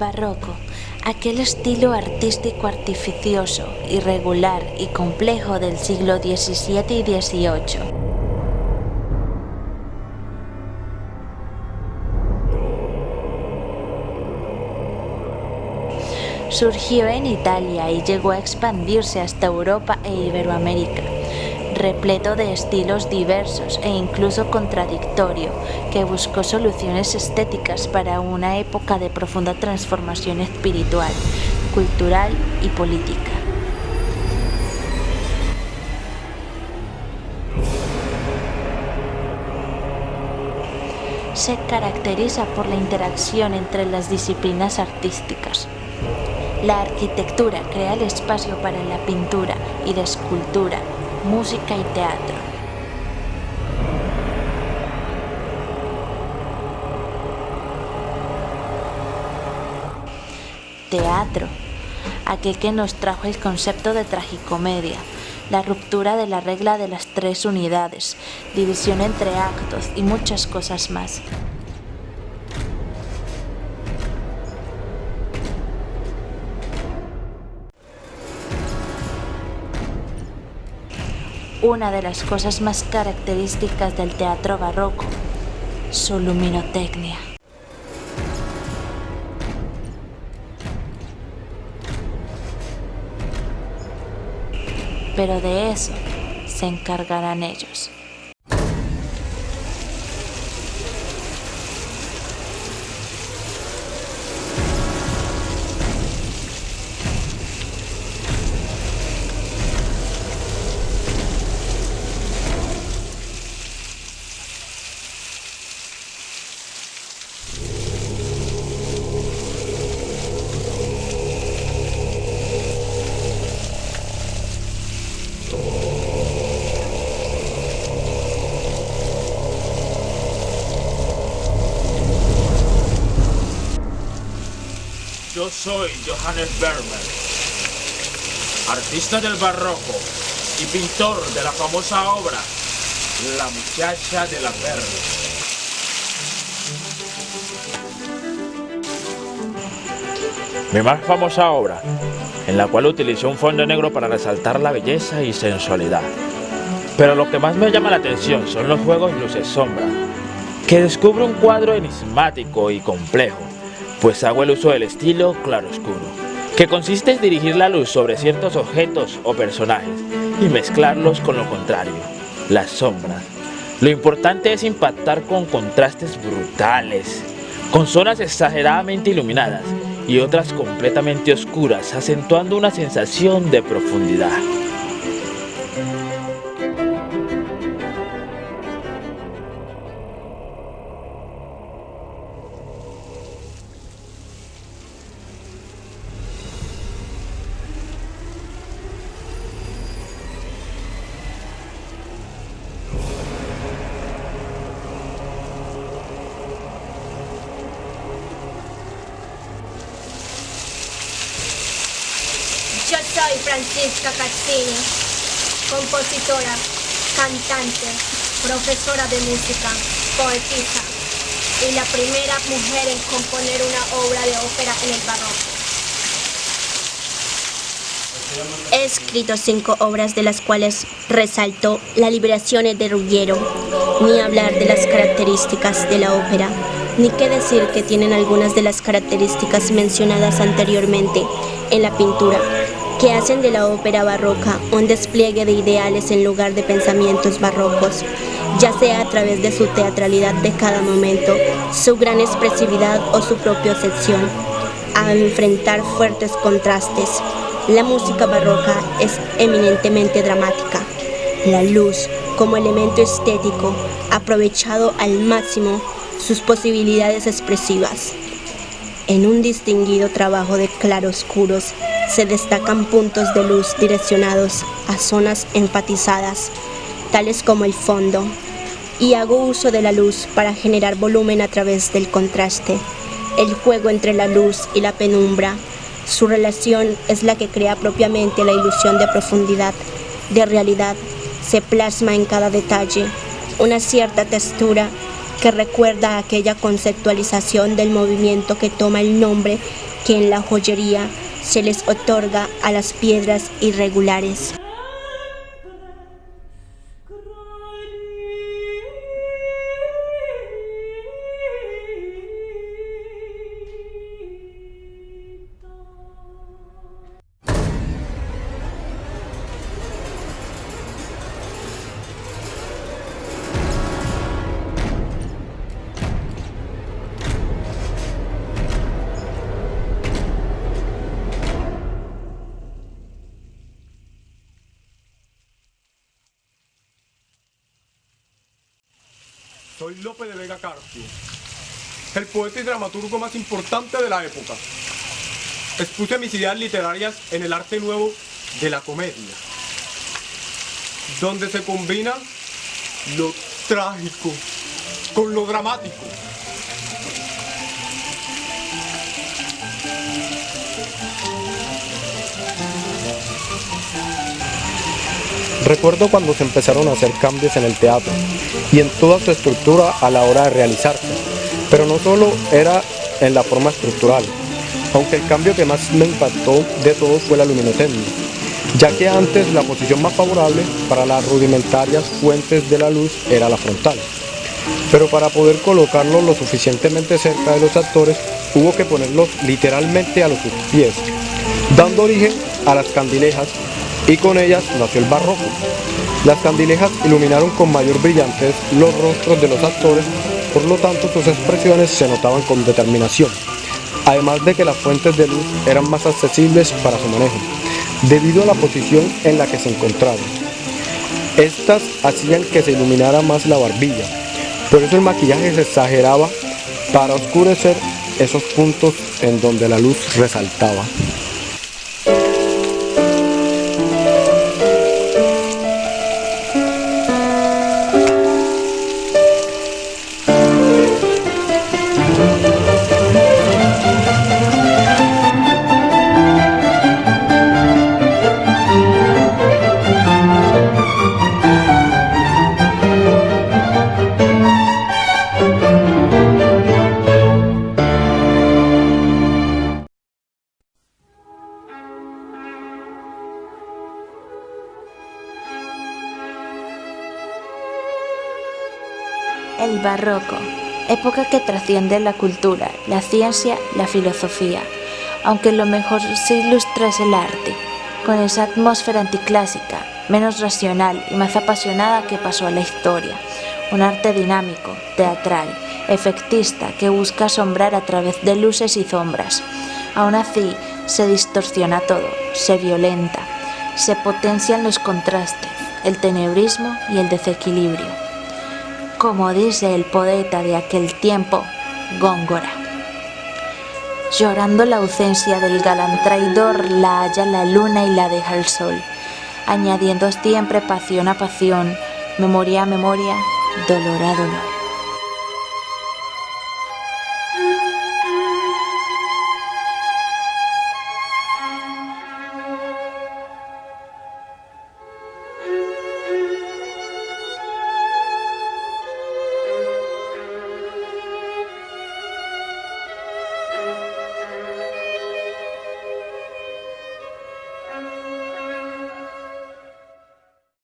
Barroco, aquel estilo artístico artificioso, irregular y complejo del siglo XVII y XVIII. Surgió en Italia y llegó a expandirse hasta Europa e Iberoamérica, repleto de estilos diversos e incluso contradictorio, que buscó soluciones estéticas para una época de profunda transformación espiritual, cultural y política. Se caracteriza por la interacción entre las disciplinas artísticas. La arquitectura crea el espacio para la pintura y la escultura, música y teatro. Teatro, aquel que nos trajo el concepto de tragicomedia, la ruptura de la regla de las 3 unidades, división entre actos y muchas cosas más. Una de las cosas más características del teatro barroco, su luminotecnia. Pero de eso se encargarán ellos. Yo soy Johannes Vermeer, artista del barroco y pintor de la famosa obra La muchacha de la perla. Mi más famosa obra, en la cual utilicé un fondo negro para resaltar la belleza y sensualidad. Pero lo que más me llama la atención son los juegos luces-sombra, que descubre un cuadro enigmático y complejo, pues hago el uso del estilo claroscuro, que consiste en dirigir la luz sobre ciertos objetos o personajes y mezclarlos con lo contrario, las sombras. Lo importante es impactar con contrastes brutales, con zonas exageradamente iluminadas y otras completamente oscuras, acentuando una sensación de profundidad. Yo soy Francisca Cassini, compositora, cantante, profesora de música, poetisa y la primera mujer en componer una obra de ópera en el barroco. He escrito 5 obras, de las cuales resalto La liberación de Ruggiero, ni hablar de las características de la ópera, ni qué decir que tienen algunas de las características mencionadas anteriormente en la pintura, que hacen de la ópera barroca un despliegue de ideales en lugar de pensamientos barrocos, ya sea a través de su teatralidad de cada momento, su gran expresividad o su propia obsesión, a enfrentar fuertes contrastes. La música barroca es eminentemente dramática. La luz, como elemento estético, ha aprovechado al máximo sus posibilidades expresivas. En un distinguido trabajo de claroscuros se destacan puntos de luz direccionados a zonas enfatizadas, tales como el fondo, y hago uso de la luz para generar volumen a través del contraste, el juego entre la luz y la penumbra. Su relación es la que crea propiamente la ilusión de profundidad, de realidad. Se plasma en cada detalle una cierta textura que recuerda aquella conceptualización del movimiento que toma el nombre que en la joyería se les otorga a las piedras irregulares. Soy Lope de Vega Carpio, el poeta y dramaturgo más importante de la época. Expuse mis ideas literarias en el arte nuevo de la comedia, donde se combina lo trágico con lo dramático. Recuerdo cuando se empezaron a hacer cambios en el teatro y en toda su estructura a la hora de realizarse, pero no solo era en la forma estructural, aunque el cambio que más me impactó de todo fue la luminotecnia, ya que antes la posición más favorable para las rudimentarias fuentes de la luz era la frontal, pero para poder colocarlos lo suficientemente cerca de los actores hubo que ponerlos literalmente a los pies, dando origen a las candilejas, y con ellas nació el barroco. Las candilejas iluminaron con mayor brillantez los rostros de los actores, por lo tanto sus expresiones se notaban con determinación, además de que las fuentes de luz eran más accesibles para su manejo, debido a la posición en la que se encontraban. Estas hacían que se iluminara más la barbilla, por eso el maquillaje se exageraba para oscurecer esos puntos en donde la luz resaltaba. El barroco, época que trasciende la cultura, la ciencia, la filosofía, aunque lo mejor se ilustra es el arte, con esa atmósfera anticlásica, menos racional y más apasionada que pasó a la historia, un arte dinámico, teatral, efectista que busca asombrar a través de luces y sombras. Aún así, se distorsiona todo, se violenta, se potencian los contrastes, el tenebrismo y el desequilibrio. Como dice el poeta de aquel tiempo, Góngora. Llorando la ausencia del galán traidor, la halla la luna y la deja el sol, añadiendo siempre pasión a pasión, memoria a memoria, dolor a dolor.